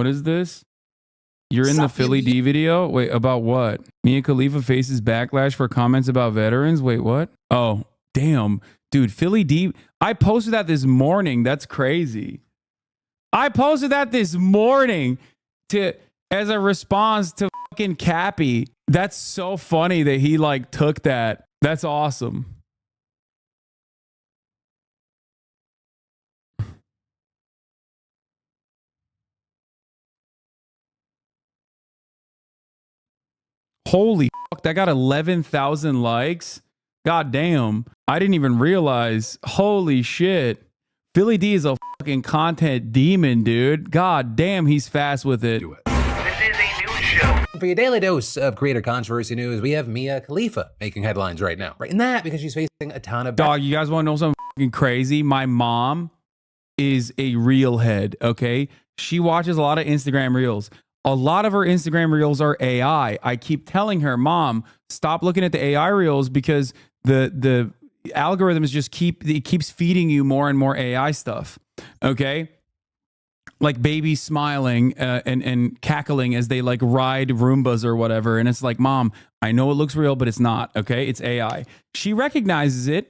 What is this? You're in the Philly D video? Wait, about what? Mia Khalifa faces backlash for comments about veterans? Wait, what? Oh, damn. Dude, Philly D. I posted that this morning. That's crazy. I posted that this morning as a response to fucking Cappy. That's so funny that he like took that. That's awesome. Holy fuck, that got 11,000 likes. God damn. I didn't even realize. Holy shit. Philly D is a fucking content demon, dude. God damn, he's fast with it. This is a news show. For your daily dose of creator controversy news, we have Mia Khalifa making headlines right now. Right in that, because she's facing a ton of... Dog, you guys want to know something fucking crazy? My mom is a reel head, okay? She watches a lot of Instagram reels. A lot of her Instagram reels are AI. I keep telling her, Mom, stop looking at the AI reels because the algorithms just keeps feeding you more and more AI stuff. Okay? Like babies smiling and cackling as they like ride Roombas or whatever. And it's like, Mom, I know it looks real, but it's not. Okay? It's AI. She recognizes it,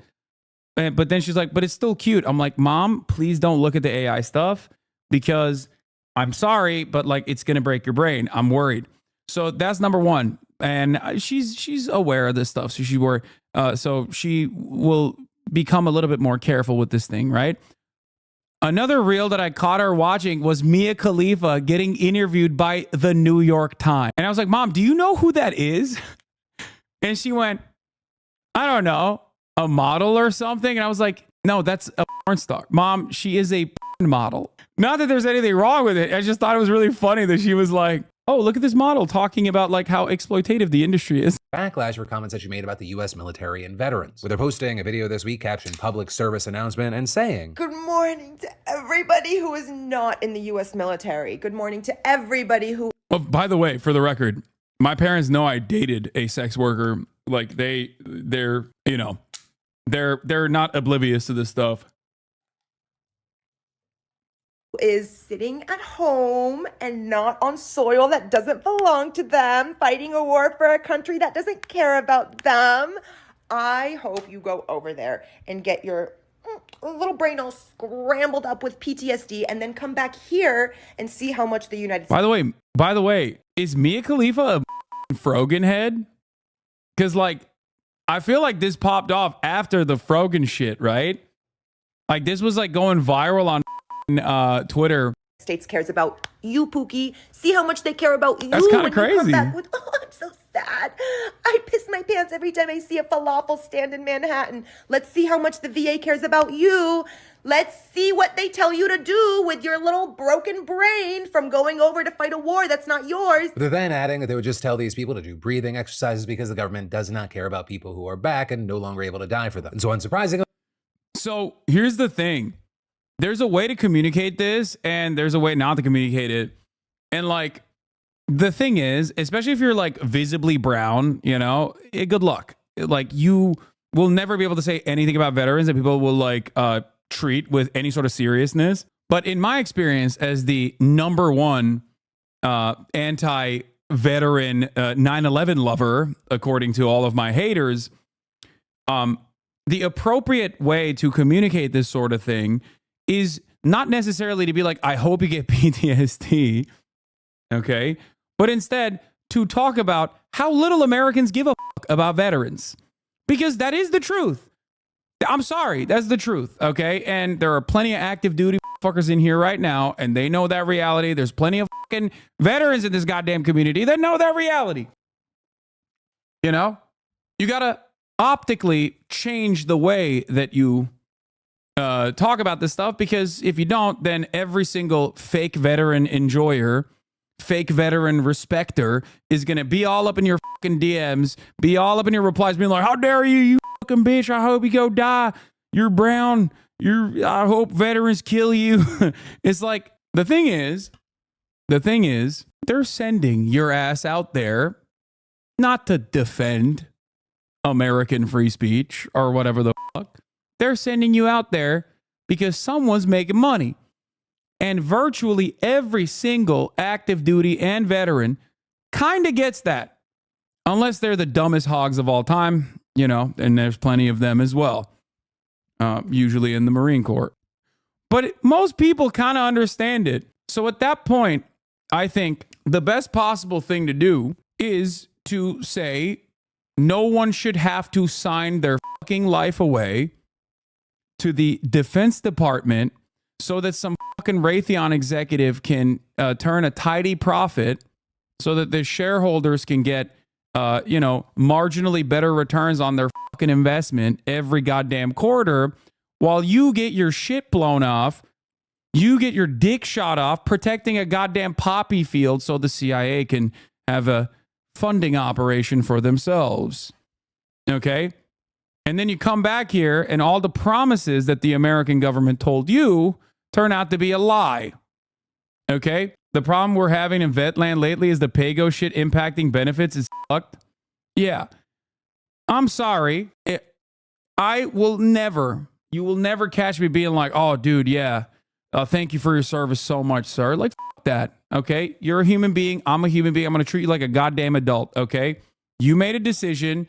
but then she's like, but it's still cute. I'm like, Mom, please don't look at the AI stuff because I'm sorry, but like it's gonna break your brain. I'm worried. So that's number one, and she's aware of this stuff. So she will become a little bit more careful with this thing, right? Another reel that I caught her watching was Mia Khalifa getting interviewed by the New York Times, and I was like, Mom, do you know who that is? And she went, I don't know, a model or something. And I was like, no, that's a porn star. Mom, she is a porn model. Not that there's anything wrong with it. I just thought it was really funny that she was like, oh, look at this model talking about like how exploitative the industry is. Backlash for comments that she made about the U.S. military and veterans. With her posting a video this week captioned public service announcement and saying, good morning to everybody who is not in the U.S. military. Good morning to everybody who... Oh, by the way, for the record, my parents know I dated a sex worker. Like they're not oblivious to this stuff. Is sitting at home and not on soil that doesn't belong to them, fighting a war for a country that doesn't care about them. I hope you go over there and get your little brain all scrambled up with PTSD and then come back here and see how much the United States... By the way, is Mia Khalifa a Frogan head? Because like, I feel like this popped off after the Frogan shit, right? Like this was like going viral on Twitter. States cares about you, Pookie. See how much they care about you. That's kind of crazy. You come back with, oh, I'm so sad. I piss my pants every time I see a falafel stand in Manhattan. Let's see how much the VA cares about you. Let's see what they tell you to do with your little broken brain from going over to fight a war that's not yours. They're then adding that they would just tell these people to do breathing exercises because the government does not care about people who are back and no longer able to die for them. And so unsurprisingly... So here's the thing. There's a way to communicate this and there's a way not to communicate it. And like, the thing is, especially if you're like visibly brown, you know, good luck. Like you will never be able to say anything about veterans that people will like treat with any sort of seriousness. But in my experience as the number one anti-veteran 9/11 lover, according to all of my haters, the appropriate way to communicate this sort of thing is not necessarily to be like, I hope you get PTSD, okay? But instead to talk about how little Americans give a fuck about veterans. Because that is the truth. I'm sorry, that's the truth, okay? And there are plenty of active duty fuckers in here right now, and they know that reality. There's plenty of fucking veterans in this goddamn community that know that reality. You know? You gotta optically change the way that you talk about this stuff, because if you don't, then every single fake veteran enjoyer, fake veteran respecter is going to be all up in your fucking DMs, be all up in your replies, being like, how dare you, you fucking bitch, I hope you go die, you're brown, I hope veterans kill you. It's like, the thing is, they're sending your ass out there not to defend American free speech or whatever the fuck. They're sending you out there because someone's making money. And virtually every single active duty and veteran kind of gets that, unless they're the dumbest hogs of all time, and there's plenty of them as well, usually in the Marine Corps. But most people kind of understand it. So at that point, I think the best possible thing to do is to say no one should have to sign their fucking life away to the Defense Department so that some fucking Raytheon executive can turn a tidy profit so that the shareholders can get, marginally better returns on their fucking investment every goddamn quarter, while you get your shit blown off, you get your dick shot off protecting a goddamn poppy field so the CIA can have a funding operation for themselves. Okay? And then you come back here and all the promises that the American government told you turn out to be a lie. Okay? The problem we're having in Vetland lately is the Pago shit impacting benefits is fucked. Yeah. I'm sorry. You will never catch me being like, oh, dude, yeah. Thank you for your service so much, sir. Like, fuck that. Okay? You're a human being. I'm a human being. I'm going to treat you like a goddamn adult. Okay? You made a decision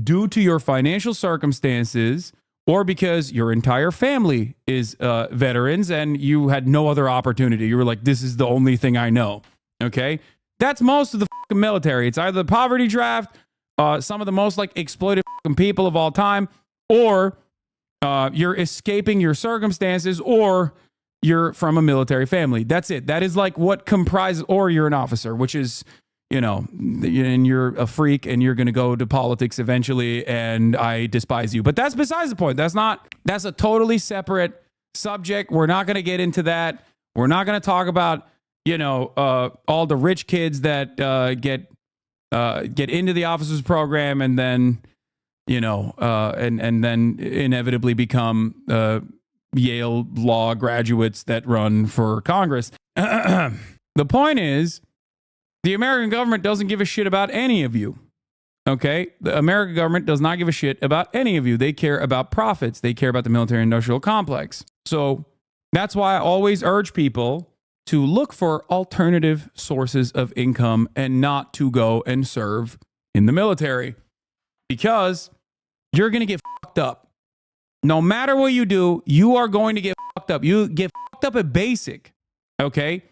due to your financial circumstances or because your entire family is veterans and you had no other opportunity. You were like, this is the only thing I know. Okay? That's most of the fucking military. It's either the poverty draft, some of the most like exploited fucking people of all time, or you're escaping your circumstances, or you're from a military family. That's it. That is like what comprises, or you're an officer, which is, and you're a freak and you're going to go to politics eventually, and I despise you. But that's besides the point. That's a totally separate subject. We're not going to get into that. We're not going to talk about, all the rich kids that get into the officers program and then, and then inevitably become Yale law graduates that run for Congress. The point is, the American government doesn't give a shit about any of you. Okay? The American government does not give a shit about any of you. They care about profits. They care about the military industrial complex. So that's why I always urge people to look for alternative sources of income and not to go and serve in the military, because you're going to get fucked up. No matter what you do, you are going to get fucked up. You get fucked up at basic. Okay?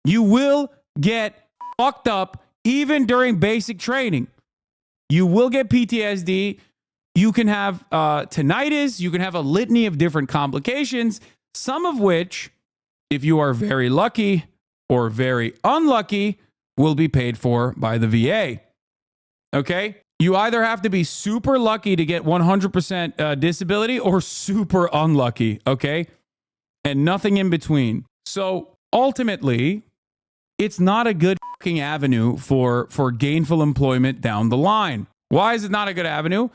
You will get fucked up even during basic training. You will get PTSD. You can have tinnitus. You can have a litany of different complications, some of which, if you are very lucky or very unlucky, will be paid for by the VA. Okay? You either have to be super lucky to get 100% disability or super unlucky, okay? And nothing in between. So ultimately, it's not a good fucking avenue for gainful employment down the line. Why is it not a good avenue?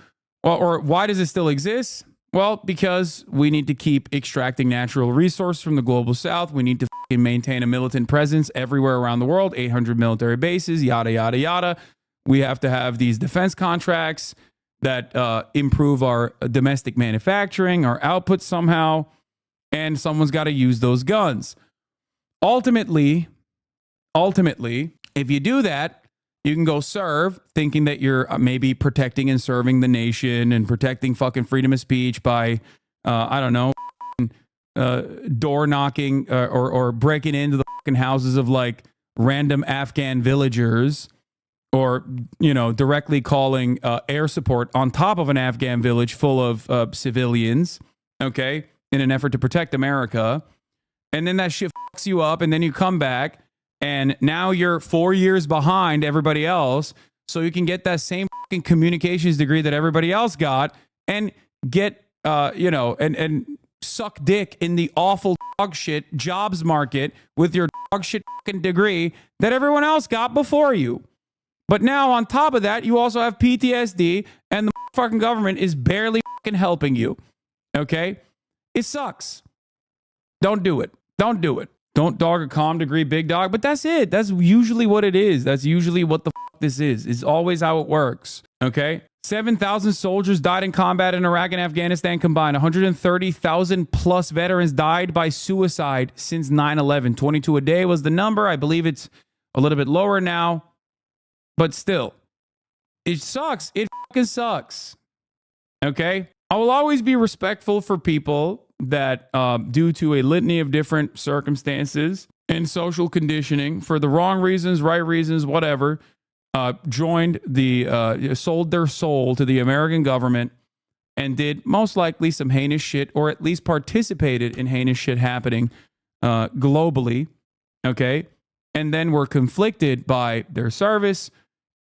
Or why does it still exist? Well, because we need to keep extracting natural resources from the global south. We need to fucking maintain a militant presence everywhere around the world, 800 military bases, yada, yada, yada. We have to have these defense contracts that improve our domestic manufacturing, our output somehow, and someone's got to use those guns. Ultimately, if you do that, you can go serve thinking that you're maybe protecting and serving the nation and protecting fucking freedom of speech by, door knocking or breaking into the fucking houses of like random Afghan villagers, or, directly calling air support on top of an Afghan village full of civilians, okay, in an effort to protect America. And then that shit fucks you up, and then you come back, and now you're 4 years behind everybody else, so you can get that same fucking communications degree that everybody else got and get, and suck dick in the awful dog shit jobs market with your dog shit fucking degree that everyone else got before you. But now on top of that, you also have PTSD, and the fucking government is barely fucking helping you. Okay? It sucks. Don't do it. Don't do it. Don't dog a comm degree, big dog. But that's it. That's usually what it is. That's usually what the fuck this is. It's always how it works. Okay? 7,000 soldiers died in combat in Iraq and Afghanistan combined. 130,000 plus veterans died by suicide since 9/11. 22 a day was the number. I believe it's a little bit lower now, but still, it sucks. It fucking sucks. Okay? I will always be respectful for people that, due to a litany of different circumstances and social conditioning, for the wrong reasons, right reasons, whatever, joined sold their soul to the American government and did most likely some heinous shit, or at least participated in heinous shit happening globally, okay? And then were conflicted by their service,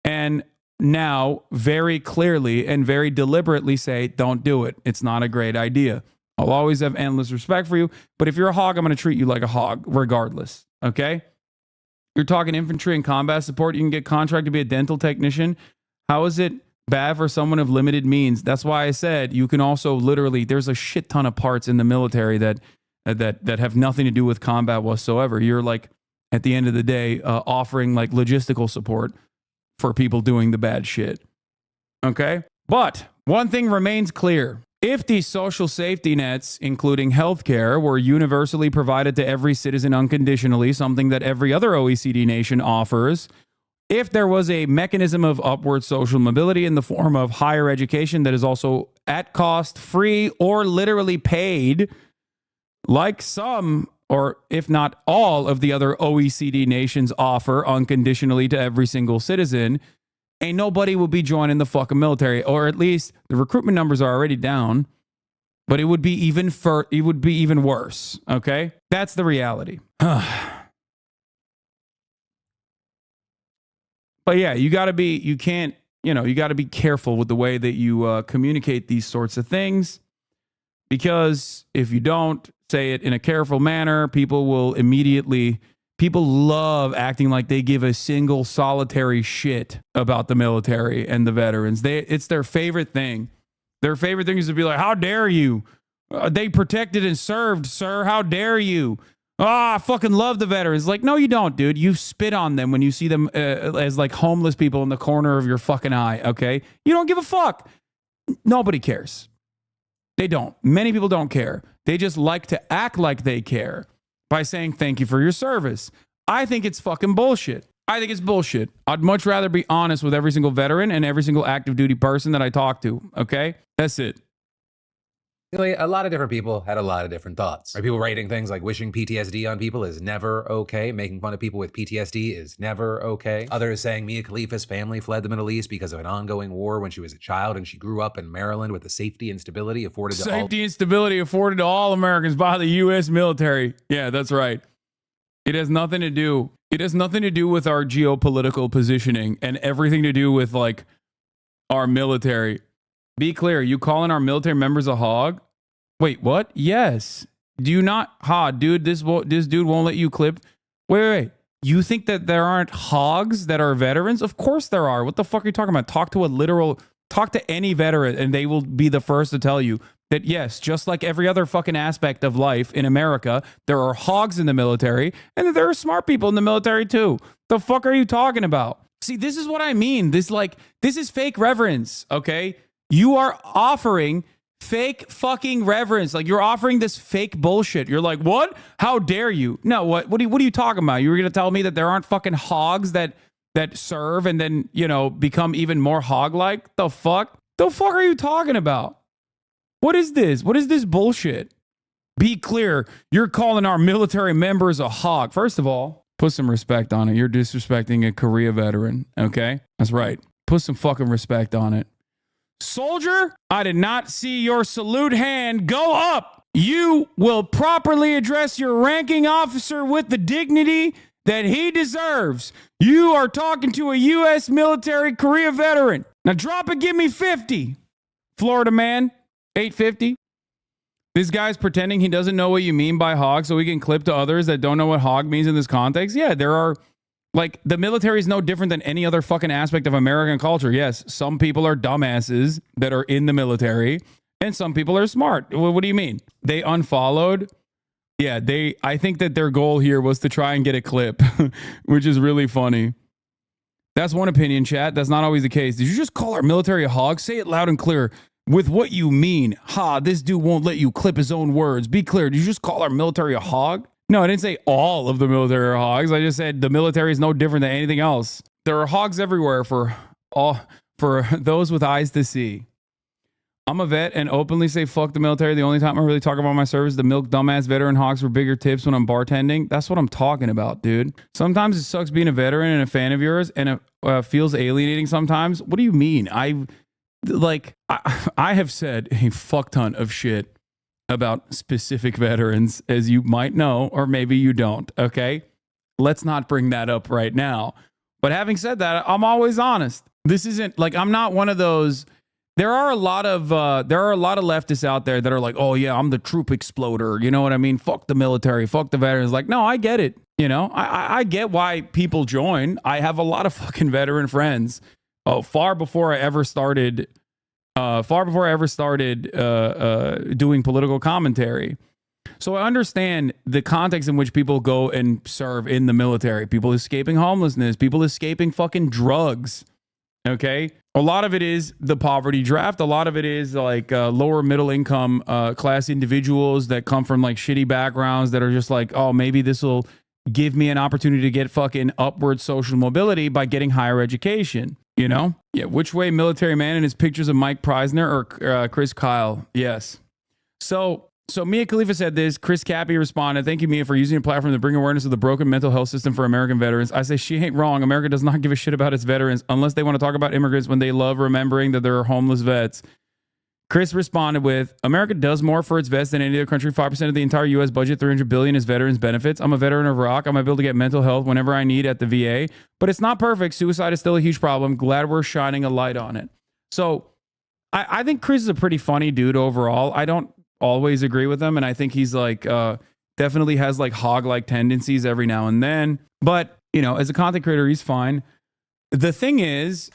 and now very clearly and very deliberately say, don't do it. It's not a great idea. I'll always have endless respect for you, but if you're a hog, I'm going to treat you like a hog regardless, okay? You're talking infantry and combat support. You can get contracted to be a dental technician. How is it bad for someone of limited means? That's why I said you can also literally, there's a shit ton of parts in the military that have nothing to do with combat whatsoever. You're like, at the end of the day, offering like logistical support for people doing the bad shit. Okay? But one thing remains clear. If these social safety nets, including healthcare, were universally provided to every citizen unconditionally, something that every other OECD nation offers, if there was a mechanism of upward social mobility in the form of higher education that is also at cost, free, or literally paid, like some, or if not all, of the other OECD nations offer unconditionally to every single citizen, ain't nobody will be joining the fucking military, or at least the recruitment numbers are already down, but it would be even worse. Okay, that's the reality. But yeah, you got to be careful with the way that you communicate these sorts of things, because if you don't say it in a careful manner, people love acting like they give a single solitary shit about the military and the veterans. It's their favorite thing. Their favorite thing is to be like, how dare you? They protected and served, sir. How dare you? I fucking love the veterans. Like, no, you don't, dude. You spit on them when you see them as like homeless people in the corner of your fucking eye, okay? You don't give a fuck. Nobody cares. They don't. Many people don't care. They just like to act like they care by saying thank you for your service. I think it's fucking bullshit. I think it's bullshit. I'd much rather be honest with every single veteran and every single active duty person that I talk to, okay? That's it. Really, a lot of different people had a lot of different thoughts. Right? People writing things like wishing PTSD on people is never okay. Making fun of people with PTSD is never okay. Others saying Mia Khalifa's family fled the Middle East because of an ongoing war when she was a child, and she grew up in Maryland with the safety and stability afforded to all Americans by the U.S. military. Yeah, that's right. It has nothing to do. It has nothing to do with our geopolitical positioning and everything to do with like our military. Be clear, you calling our military members a hog? Wait, what? Yes. Do you not? Dude, this dude won't let you clip. Wait. You think that there aren't hogs that are veterans? Of course there are. What the fuck are you talking about? Talk to any veteran and they will be the first to tell you that yes, just like every other fucking aspect of life in America, there are hogs in the military and that there are smart people in the military too. The fuck are you talking about? See, this is what I mean. This is fake reverence, okay? You are offering fake fucking reverence. Like, you're offering this fake bullshit. You're like, what? How dare you? No, what are you talking about? You were going to tell me that there aren't fucking hogs that serve and then, become even more hog-like? The fuck? The fuck are you talking about? What is this? What is this bullshit? Be clear. You're calling our military members a hog. First of all, put some respect on it. You're disrespecting a Korea veteran, okay? That's right. Put some fucking respect on it. Soldier, I did not see your salute hand go up. You will properly address your ranking officer with the dignity that he deserves. You are talking to a U.S. military Korea veteran. Now drop it, give me 50. Florida man, 850. This guy's pretending he doesn't know what you mean by hog so he can clip to others that don't know what hog means in this context. Yeah, there are... Like, the military is no different than any other fucking aspect of American culture. Yes, some people are dumbasses that are in the military, and some people are smart. What do you mean? They unfollowed? Yeah, I think that their goal here was to try and get a clip, which is really funny. That's one opinion, chat. That's not always the case. Did you just call our military a hog? Say it loud and clear with what you mean. Ha, this dude won't let you clip his own words. Be clear. Did you just call our military a hog? No, I didn't say all of the military are hogs. I just said the military is no different than anything else. There are hogs everywhere for those with eyes to see. I'm a vet and openly say fuck the military. The only time I really talk about my service, the milk dumbass veteran hogs for bigger tips when I'm bartending. That's what I'm talking about, dude. Sometimes it sucks being a veteran and a fan of yours, and it feels alienating sometimes. What do you mean? I have said a fuck ton of shit about specific veterans, as you might know, or maybe you don't. Okay, let's not bring that up right now. But having said that, I'm always honest. This isn't like, I'm not one of those. There are a lot of leftists out there that are like, oh yeah, I'm the troop exploder. You know what I mean? Fuck the military, fuck the veterans. Like, no, I get it. You know, I get why people join. I have a lot of fucking veteran friends. Far before I ever started doing political commentary. So I understand the context in which people go and serve in the military. People escaping homelessness, people escaping fucking drugs. Okay. A lot of it is the poverty draft. A lot of it is like lower middle income class individuals that come from like shitty backgrounds that are just like, oh, maybe this will give me an opportunity to get fucking upward social mobility by getting higher education. You know? Yeah. Which way military man and his pictures of Mike Preisner or Chris Kyle? Yes. So Mia Khalifa said this. Chris Cappy responded, thank you, Mia, for using your platform to bring awareness of the broken mental health system for American veterans. I say she ain't wrong. America does not give a shit about its veterans unless they want to talk about immigrants when they love remembering that there are homeless vets. Chris responded with, America does more for its vets than any other country. 5% of the entire U.S. budget, $300 billion, is veterans benefits. I'm a veteran of Iraq. I'm able to get mental health whenever I need at the VA. But it's not perfect. Suicide is still a huge problem. Glad we're shining a light on it. So I think Chris is a pretty funny dude overall. I don't always agree with him, and I think he's like definitely has like hog-like tendencies every now and then. But you know, as a content creator, he's fine. The thing is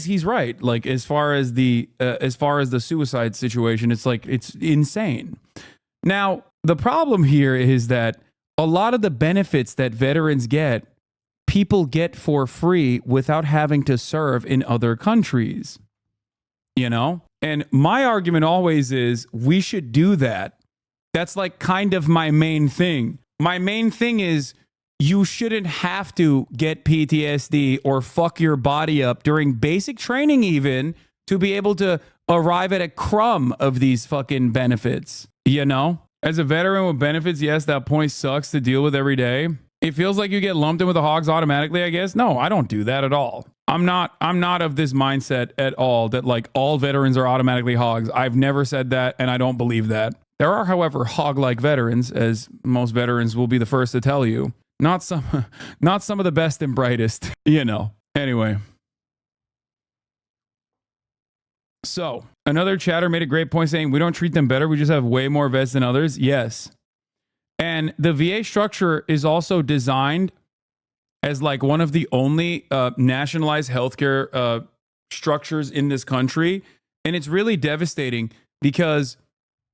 he's right. Like as far as the suicide situation, it's like it's insane. Now the problem here is that a lot of the benefits that veterans get, people get for free without having to serve in other countries. You know? And my argument always is we should do that. That's like kind of my main thing. My main thing is you shouldn't have to get PTSD or fuck your body up during basic training even to be able to arrive at a crumb of these fucking benefits. You know? As a veteran with benefits, yes, that point sucks to deal with every day. It feels like you get lumped in with the hogs automatically, I guess. No, I don't do that at all. I'm not of this mindset at all that like all veterans are automatically hogs. I've never said that, and I don't believe that. There are, however, hog-like veterans, as most veterans will be the first to tell you. Not some of the best and brightest, you know. Anyway. So, another chatter made a great point saying, we don't treat them better, we just have way more vets than others. Yes. And the VA structure is also designed as like one of the only nationalized healthcare structures in this country. And it's really devastating because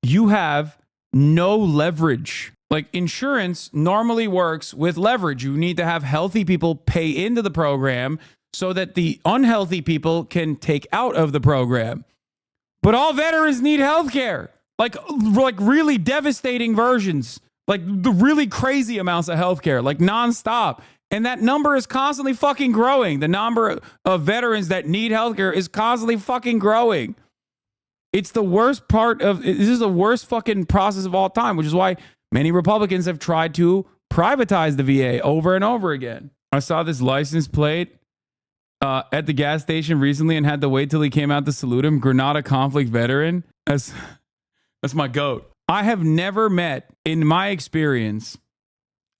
you have no leverage. Like insurance normally works with leverage. You need to have healthy people pay into the program so that the unhealthy people can take out of the program. But all veterans need healthcare, like really devastating versions, like the really crazy amounts of healthcare, like nonstop. And that number is constantly fucking growing. The number of veterans that need healthcare is constantly fucking growing. It's the worst part of, this is the worst fucking process of all time, which is why many Republicans have tried to privatize the VA over and over again. I saw this license plate at the gas station recently and had to wait till he came out to salute him. Grenada conflict veteran. That's my goat. I have never met, in my experience,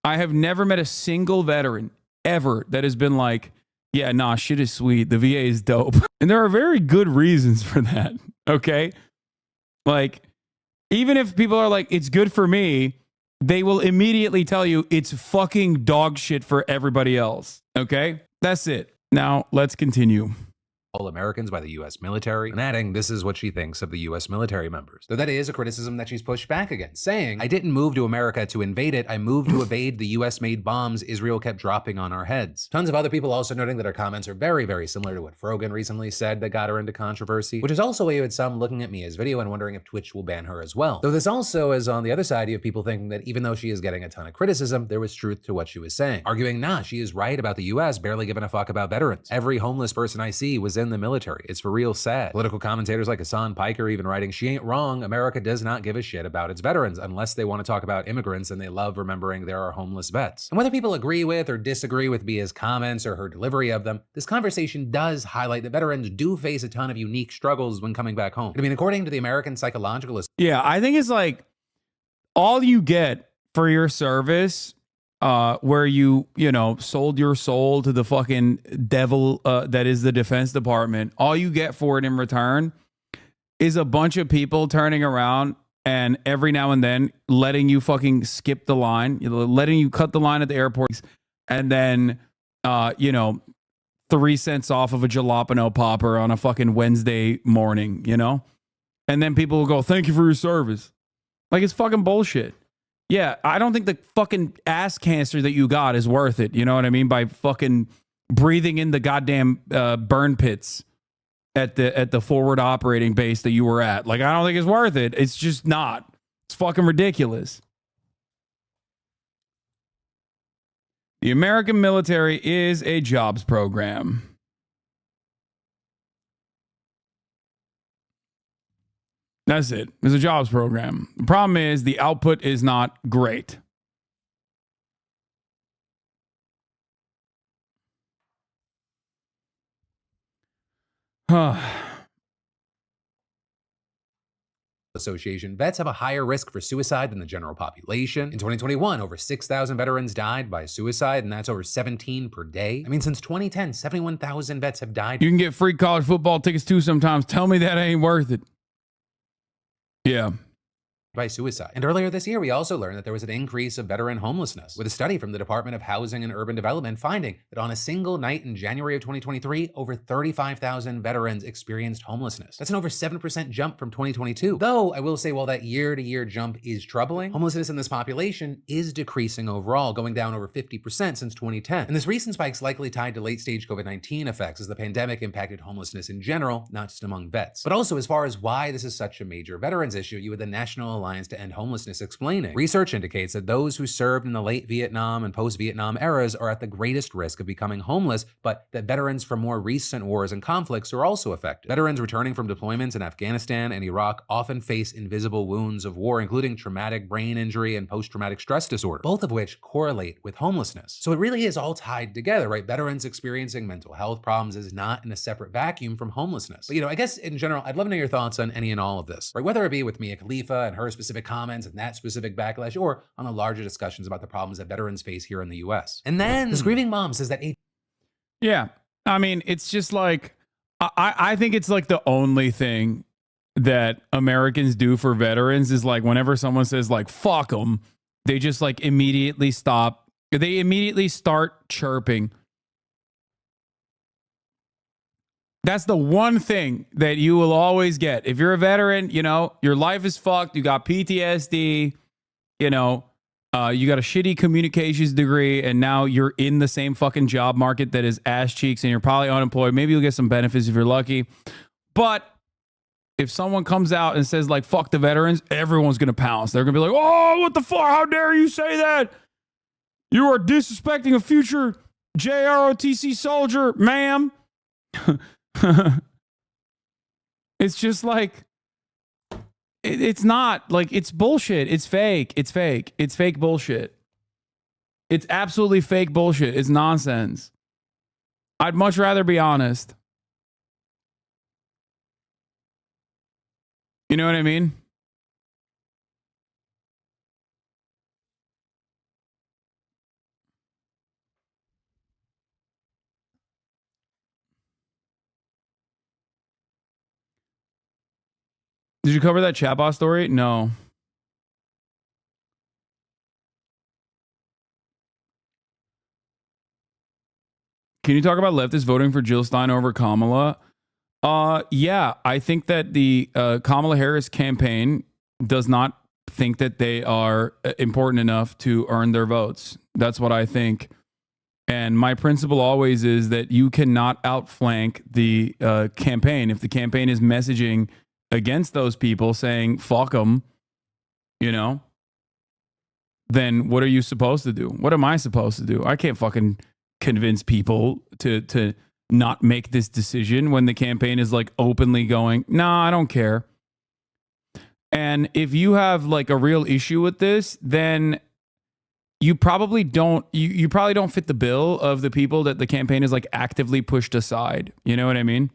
I have never met a single veteran ever that has been like, yeah, nah, shit is sweet. The VA is dope. And there are very good reasons for that. Okay. Like, even if people are like, it's good for me, they will immediately tell you it's fucking dog shit for everybody else. Okay. That's it. Now let's continue. all Americans by the US military, and adding this is what she thinks of the US military members. Though that is a criticism that she's pushed back against, saying, I didn't move to America to invade it, I moved to evade the US-made bombs Israel kept dropping on our heads. Tons of other people also noting that her comments are very, very similar to what Frogan recently said that got her into controversy, which is also why you had some looking at Mia's video and wondering if Twitch will ban her as well. Though this also is on the other side, you have people thinking that even though she is getting a ton of criticism, there was truth to what she was saying, arguing, nah, she is right about the US barely giving a fuck about veterans. Every homeless person I see was in the military. It's for real sad. Political commentators like Hasan Piker even writing, she ain't wrong, America does not give a shit about its veterans unless they want to talk about immigrants and they love remembering there are homeless vets. And whether people agree with or disagree with Mia's comments or her delivery of them, this conversation does highlight that veterans do face a ton of unique struggles when coming back home. I mean, according to the American Psychological Association, Yeah, I think it's like all you get for your service, where you sold your soul to the fucking devil that is the Defense Department. All you get for it in return is a bunch of people turning around and every now and then letting you fucking skip the line, letting you cut the line at the airport, and then 3 cents off of a jalapeno popper on a fucking Wednesday morning, and then people will go, thank you for your service. Like, it's fucking bullshit. Yeah, I don't think the fucking ass cancer that you got is worth it. You know what I mean? By fucking breathing in the goddamn burn pits at the forward operating base that you were at. Like, I don't think it's worth it. It's just not. It's fucking ridiculous. The American military is a jobs program. That's it. It's a jobs program. The problem is the output is not great. Association, vets have a higher risk for suicide than the general population. In 2021, over 6,000 veterans died by suicide, and that's over 17 per day. I mean, since 2010, 71,000 vets have died. You can get free college football tickets too sometimes. Tell me that ain't worth it. Yeah. By suicide. And earlier this year, we also learned that there was an increase of veteran homelessness, with a study from the Department of Housing and Urban Development finding that on a single night in January of 2023, over 35,000 veterans experienced homelessness. That's an over 7% jump from 2022. Though, I will say, while that year-to-year jump is troubling, homelessness in this population is decreasing overall, going down over 50% since 2010. And this recent spike is likely tied to late-stage COVID-19 effects as the pandemic impacted homelessness in general, not just among vets. But also, as far as why this is such a major veterans issue, you had the National Alliance to End Homelessness explaining. Research indicates that those who served in the late Vietnam and post-Vietnam eras are at the greatest risk of becoming homeless, but that veterans from more recent wars and conflicts are also affected. Veterans returning from deployments in Afghanistan and Iraq often face invisible wounds of war, including traumatic brain injury and post-traumatic stress disorder, both of which correlate with homelessness. So it really is all tied together, right? Veterans experiencing mental health problems is not in a separate vacuum from homelessness. But, I guess in general, I'd love to know your thoughts on any and all of this, right? Whether it be with Mia Khalifa and her specific comments and that specific backlash, or on the larger discussions about the problems that veterans face here in the US. And then this grieving mom says that Yeah. I mean, it's just like, I think it's like the only thing that Americans do for veterans is like whenever someone says like, fuck them, they just like immediately stop. They immediately start chirping. That's the one thing that you will always get. If you're a veteran, your life is fucked. You got PTSD, you got a shitty communications degree, and now you're in the same fucking job market that is ass cheeks, and you're probably unemployed. Maybe you'll get some benefits if you're lucky. But if someone comes out and says like, fuck the veterans, everyone's going to pounce. They're going to be like, oh, what the fuck? How dare you say that? You are disrespecting a future JROTC soldier, ma'am. It's just like it's not like it's bullshit. It's fake. It's fake. It's fake bullshit. It's absolutely fake bullshit. It's nonsense. I'd much rather be honest. You know what I mean? Did you cover that chatbot story? No. Can you talk about leftists voting for Jill Stein over Kamala? Yeah, I think that the Kamala Harris campaign does not think that they are important enough to earn their votes. That's what I think. And my principle always is that you cannot outflank the campaign. If the campaign is messaging against those people saying, fuck them, you know, then what are you supposed to do? What am I supposed to do? I can't fucking convince people to not make this decision when the campaign is like openly going, nah, I don't care. And if you have like a real issue with this, then you probably don't you probably don't fit the bill of the people that the campaign is like actively pushed aside. You know what I mean?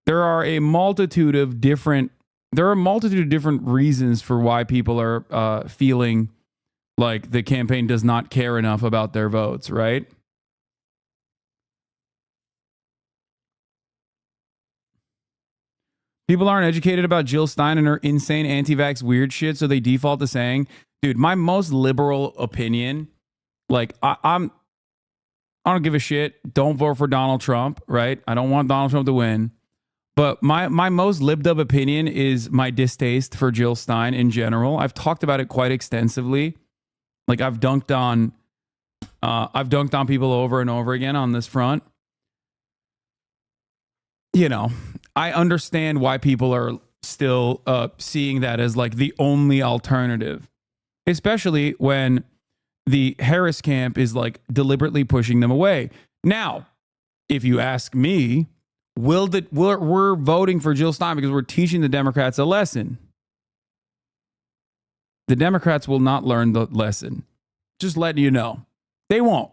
There are a multitude of different reasons for why people are feeling like the campaign does not care enough about their votes, right? People aren't educated about Jill Stein and her insane anti-vax weird shit, so they default to saying, dude, my most liberal opinion, like I don't give a shit. Don't vote for Donald Trump, right? I don't want Donald Trump to win. But my most libbed up opinion is my distaste for Jill Stein in general. I've talked about it quite extensively. Like I've dunked on people over and over again on this front. You know, I understand why people are still seeing that as like the only alternative, especially when the Harris camp is like deliberately pushing them away. Now, if you ask me, we're voting for Jill Stein because we're teaching the Democrats a lesson. The Democrats will not learn the lesson. Just letting you know. They won't.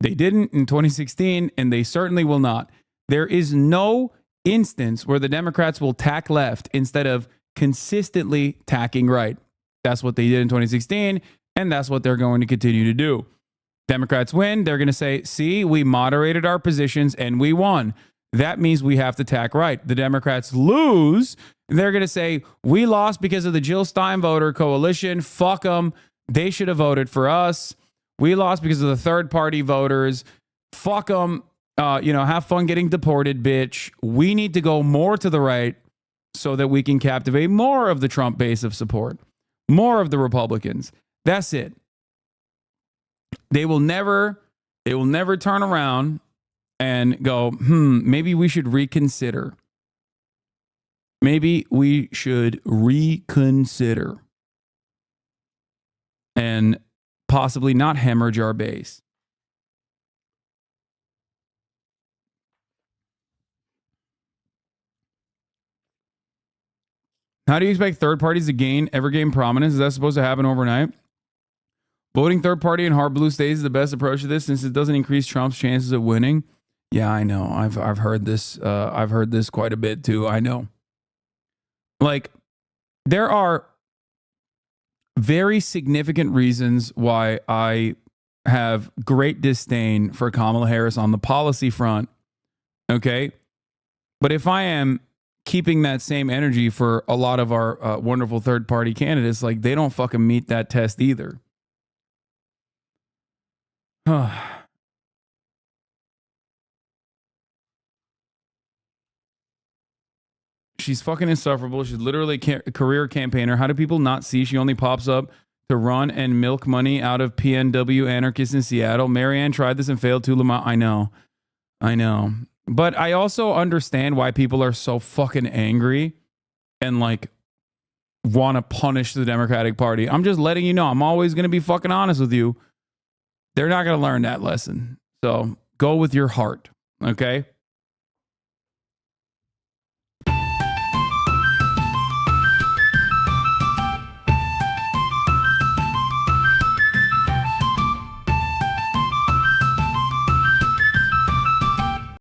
They didn't in 2016, and they certainly will not. There is no instance where the Democrats will tack left instead of consistently tacking right. That's what they did in 2016, and that's what they're going to continue to do. Democrats win, they're going to say, see, we moderated our positions and we won. That means we have to tack right. The Democrats lose, they're going to say, we lost because of the Jill Stein voter coalition. Fuck them. They should have voted for us. We lost because of the third party voters. Fuck them. Have fun getting deported, bitch. We need to go more to the right so that we can captivate more of the Trump base of support, more of the Republicans. That's it. They will never turn around and go, maybe we should reconsider. Maybe we should reconsider and possibly not hemorrhage our base. How do you expect third parties to ever gain prominence? Is that supposed to happen overnight? Voting third party in hard blue states is the best approach to this since it doesn't increase Trump's chances of winning. Yeah, I know. I've heard this. I've heard this quite a bit too. I know. Like, there are very significant reasons why I have great disdain for Kamala Harris on the policy front. Okay, but if I am keeping that same energy for a lot of our wonderful third party candidates, like they don't fucking meet that test either. She's fucking insufferable. She's literally a career campaigner. How do people not see she only pops up to run and milk money out of PNW anarchists in Seattle? Marianne tried this and failed too. I know. But I also understand why people are so fucking angry and like want to punish the Democratic Party. I'm just letting you know. I'm always going to be fucking honest with you. They're not going to learn that lesson. So go with your heart. Okay.